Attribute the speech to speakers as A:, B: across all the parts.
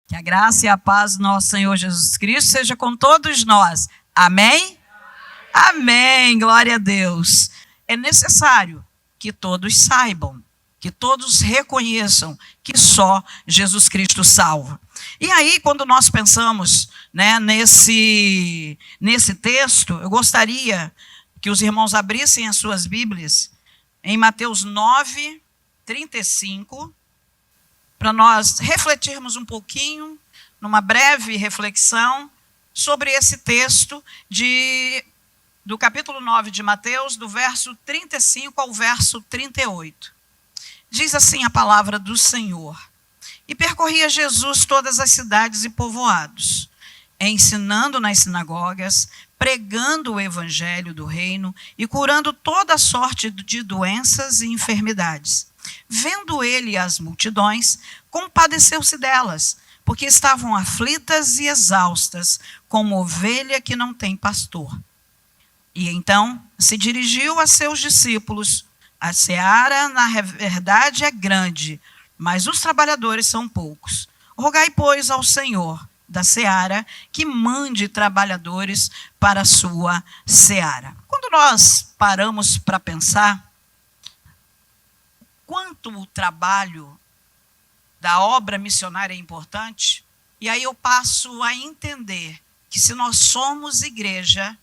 A: Que a graça e a paz do nosso Senhor Jesus Cristo seja com todos nós. Amém? Amém. Glória a Deus. É necessário que todos saibam, que todos reconheçam que só Jesus Cristo salva. E aí, quando nós pensamos, né, nesse texto, eu gostaria que os irmãos abrissem as suas Bíblias em Mateus 9, 35, para nós refletirmos um pouquinho, numa breve reflexão, sobre esse texto do capítulo 9 de Mateus, do verso 35 ao verso 38. Diz assim a palavra do Senhor: E percorria Jesus todas as cidades e povoados, ensinando nas sinagogas, pregando o evangelho do reino e curando toda sorte de doenças e enfermidades. Vendo ele as multidões, compadeceu-se delas, porque estavam aflitas e exaustas, como ovelha que não tem pastor. E então se dirigiu a seus discípulos: A seara, na verdade, é grande, mas os trabalhadores são poucos. Rogai, pois, ao Senhor da seara que mande trabalhadores para a sua seara. Quando nós paramos para pensar quanto o trabalho da obra missionária é importante, e aí eu passo a entender que se nós somos igreja,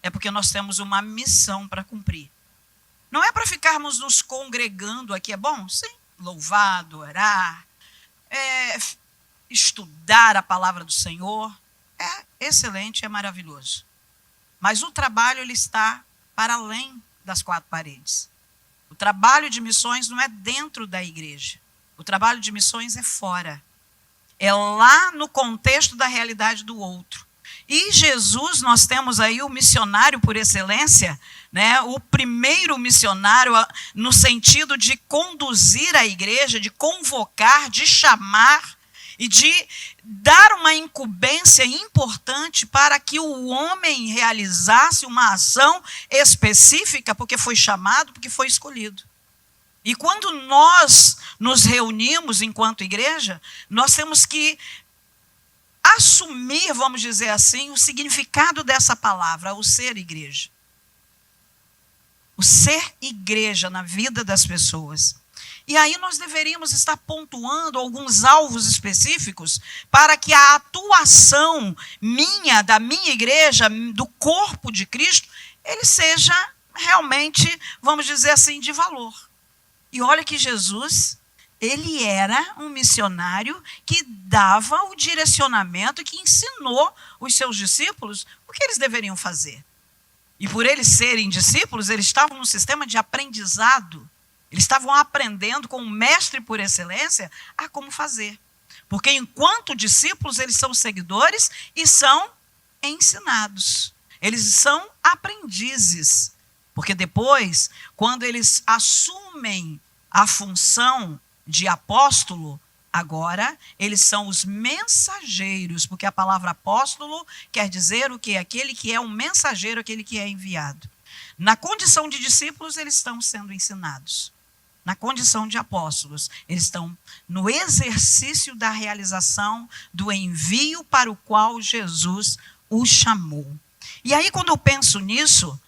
A: é porque nós temos uma missão para cumprir. Não é para ficarmos nos congregando aqui, é bom? Sim, louvar, orar, estudar a palavra do Senhor, é excelente, é maravilhoso. Mas o trabalho, ele está para além das quatro paredes. O trabalho de missões não é dentro da igreja. O trabalho de missões é fora. É lá no contexto da realidade do outro. E Jesus, nós temos aí o missionário por excelência, né? O primeiro missionário no sentido de conduzir a igreja, de convocar, de chamar e de dar uma incumbência importante para que o homem realizasse uma ação específica, porque foi chamado, porque foi escolhido. E quando nós nos reunimos enquanto igreja, nós temos que assumir, vamos dizer assim, o significado dessa palavra, o ser igreja. O ser igreja na vida das pessoas. E aí nós deveríamos estar pontuando alguns alvos específicos para que a atuação da minha igreja, do corpo de Cristo, ele seja realmente, vamos dizer assim, de valor. E olha que Jesus, ele era um missionário que dava o direcionamento, que ensinou os seus discípulos o que eles deveriam fazer. E por eles serem discípulos, eles estavam num sistema de aprendizado. Eles estavam aprendendo com o mestre por excelência a como fazer. Porque enquanto discípulos, eles são seguidores e são ensinados. Eles são aprendizes. Porque depois, quando eles assumem a função de apóstolo, agora eles são os mensageiros, porque a palavra apóstolo quer dizer o quê? Aquele que é um mensageiro, aquele que é enviado. Na condição de discípulos, eles estão sendo ensinados. Na condição de apóstolos, eles estão no exercício da realização do envio para o qual Jesus os chamou. E aí, quando eu penso nisso,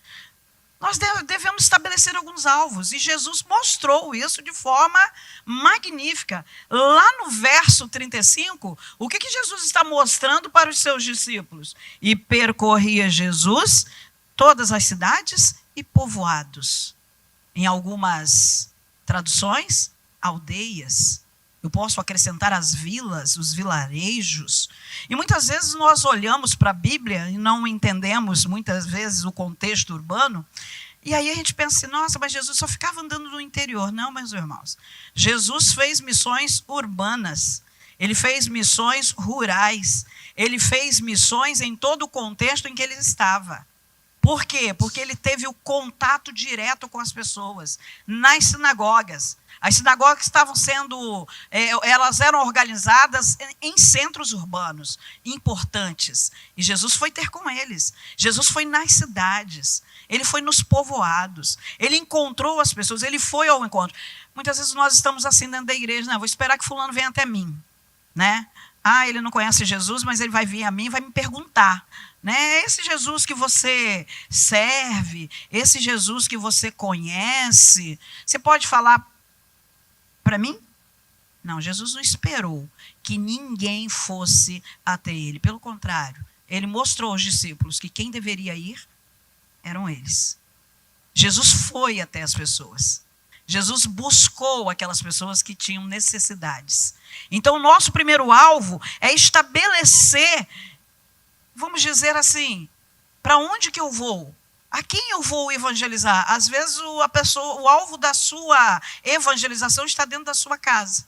A: nós devemos estabelecer alguns alvos. E Jesus mostrou isso de forma magnífica. Lá no verso 35, o que Jesus está mostrando para os seus discípulos? E percorria Jesus todas as cidades e povoados. Em algumas traduções, aldeias. Eu posso acrescentar as vilas, os vilarejos. E muitas vezes nós olhamos para a Bíblia e não entendemos muitas vezes o contexto urbano. E aí a gente pensa assim, nossa, mas Jesus só ficava andando no interior. Não, meus irmãos. Jesus fez missões urbanas. Ele fez missões rurais. Ele fez missões em todo o contexto em que ele estava. Por quê? Porque ele teve o contato direto com as pessoas. Nas sinagogas. As sinagogas estavam elas eram organizadas em centros urbanos importantes. E Jesus foi ter com eles. Jesus foi nas cidades. Ele foi nos povoados. Ele encontrou as pessoas. Ele foi ao encontro. Muitas vezes nós estamos assim dentro da igreja. Não, vou esperar que fulano venha até mim. Né? Ah, ele não conhece Jesus, mas ele vai vir a mim e vai me perguntar, né? Esse Jesus que você serve, esse Jesus que você conhece, você pode falar para mim? Não, Jesus não esperou que ninguém fosse até ele. Pelo contrário, ele mostrou aos discípulos que quem deveria ir eram eles. Jesus foi até as pessoas. Jesus buscou aquelas pessoas que tinham necessidades. Então, o nosso primeiro alvo é estabelecer, vamos dizer assim, para onde que eu vou? A quem eu vou evangelizar? Às vezes o alvo da sua evangelização está dentro da sua casa.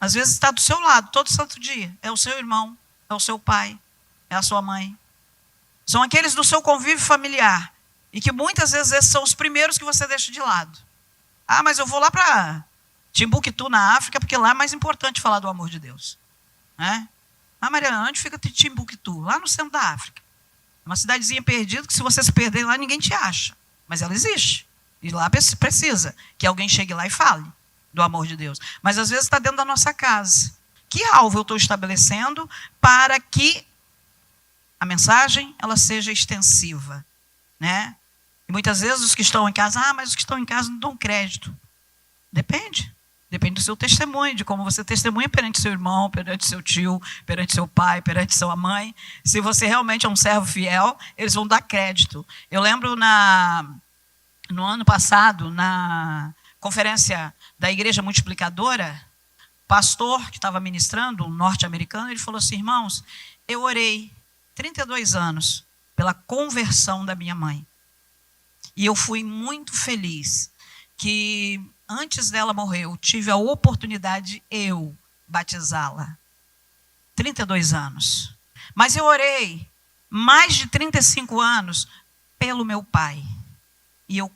A: Às vezes está do seu lado, todo santo dia. É o seu irmão, é o seu pai, é a sua mãe. São aqueles do seu convívio familiar. E que muitas vezes esses são os primeiros que você deixa de lado. Ah, mas eu vou lá para Timbuktu, na África, porque lá é mais importante falar do amor de Deus. Né? Ah, Mariana, onde fica Timbuktu? Lá no centro da África. Uma cidadezinha perdida que se você se perder lá, ninguém te acha. Mas ela existe. E lá precisa que alguém chegue lá e fale do amor de Deus. Mas às vezes está dentro da nossa casa. Que alvo eu estou estabelecendo para que a mensagem ela seja extensiva? Né? E muitas vezes os que estão em casa, mas os que estão em casa não dão crédito. Depende. Depende do seu testemunho, de como você testemunha perante seu irmão, perante seu tio, perante seu pai, perante sua mãe. Se você realmente é um servo fiel, eles vão dar crédito. Eu lembro no ano passado, na conferência da Igreja Multiplicadora, pastor que estava ministrando, um norte-americano, ele falou assim: irmãos, eu orei 32 anos pela conversão da minha mãe. E eu fui muito feliz que antes dela morrer, eu tive a oportunidade de eu batizá-la. 32 anos. Mas eu orei mais de 35 anos pelo meu pai. E eu,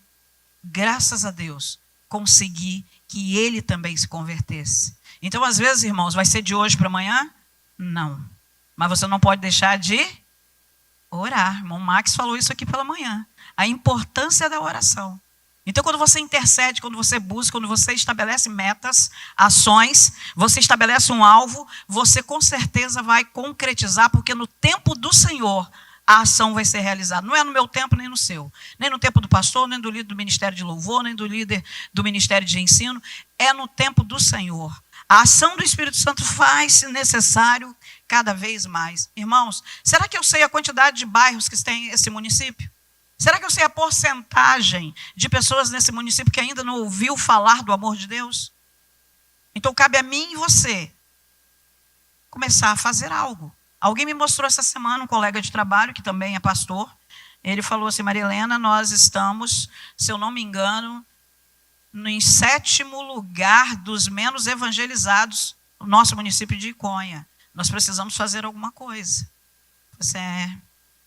A: graças a Deus, consegui que ele também se convertesse. Então, às vezes, irmãos, vai ser de hoje para amanhã? Não. Mas você não pode deixar de orar. Irmão Max falou isso aqui pela manhã. A importância da oração. Então, quando você intercede, quando você busca, quando você estabelece metas, ações, você estabelece um alvo, você com certeza vai concretizar, porque no tempo do Senhor, a ação vai ser realizada. Não é no meu tempo, nem no seu. Nem no tempo do pastor, nem do líder do Ministério de Louvor, nem do líder do Ministério de Ensino. É no tempo do Senhor. A ação do Espírito Santo faz-se necessário cada vez mais. Irmãos, será que eu sei a quantidade de bairros que tem esse município? Será que eu sei a porcentagem de pessoas nesse município que ainda não ouviu falar do amor de Deus? Então cabe a mim e você começar a fazer algo. Alguém me mostrou essa semana, um colega de trabalho, que também é pastor. Ele falou assim: Maria Helena, nós estamos, se eu não me engano, em 7º lugar dos menos evangelizados no nosso município de Iconha. Nós precisamos fazer alguma coisa. Você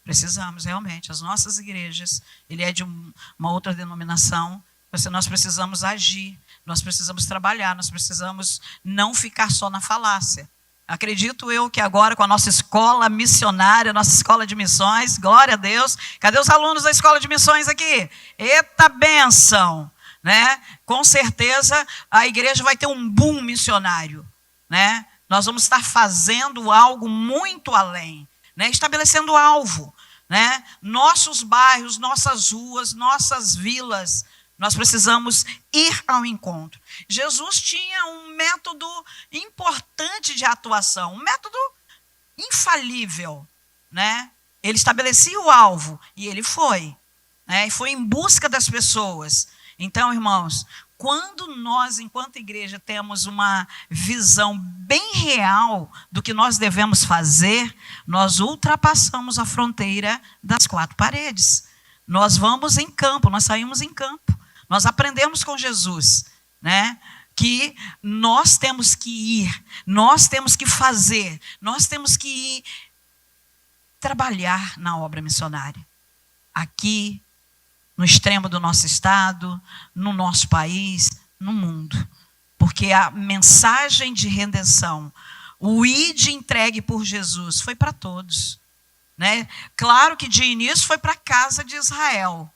A: precisamos, realmente. As nossas igrejas, ele é de uma outra denominação, nós precisamos agir, nós precisamos trabalhar, nós precisamos não ficar só na falácia. Acredito eu que agora com a nossa escola missionária, nossa escola de missões, glória a Deus. Cadê os alunos da escola de missões aqui? Eita bênção! Né? Com certeza a igreja vai ter um boom missionário. Né? Nós vamos estar fazendo algo muito além. Né? Estabelecendo alvo. Né? Nossos bairros, nossas ruas, nossas vilas, nós precisamos ir ao encontro. Jesus tinha um método importante de atuação, um método infalível. Né? Ele estabelecia o alvo e ele foi. Né? E foi em busca das pessoas. Então, irmãos, quando nós, enquanto igreja, temos uma visão bem real do que nós devemos fazer, nós ultrapassamos a fronteira das 4 paredes. Nós vamos em campo, nós saímos em campo. Nós aprendemos com Jesus, né, que nós temos que ir, nós temos que fazer, nós temos que ir trabalhar na obra missionária. Aqui, no extremo do nosso estado, no nosso país, no mundo. Porque a mensagem de redenção, o ide entregue por Jesus, foi para todos. Né? Claro que de início foi para a casa de Israel,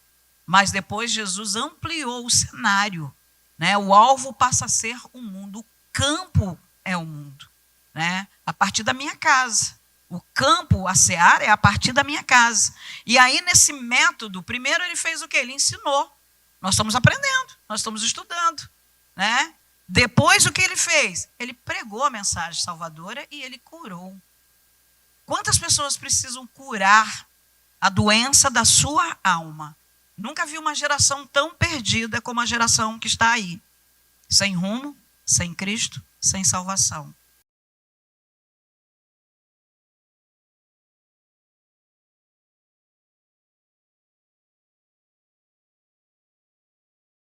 A: mas depois Jesus ampliou o cenário. Né? O alvo passa a ser o mundo, o campo é o mundo, né? A partir da minha casa. O campo, a seara, é a partir da minha casa. E aí, nesse método, primeiro ele fez o quê? Ele ensinou. Nós estamos aprendendo, nós estamos estudando, né? Depois, o que ele fez? Ele pregou a mensagem salvadora e ele curou. Quantas pessoas precisam curar a doença da sua alma? Nunca vi uma geração tão perdida como a geração que está aí. Sem rumo, sem Cristo, sem salvação.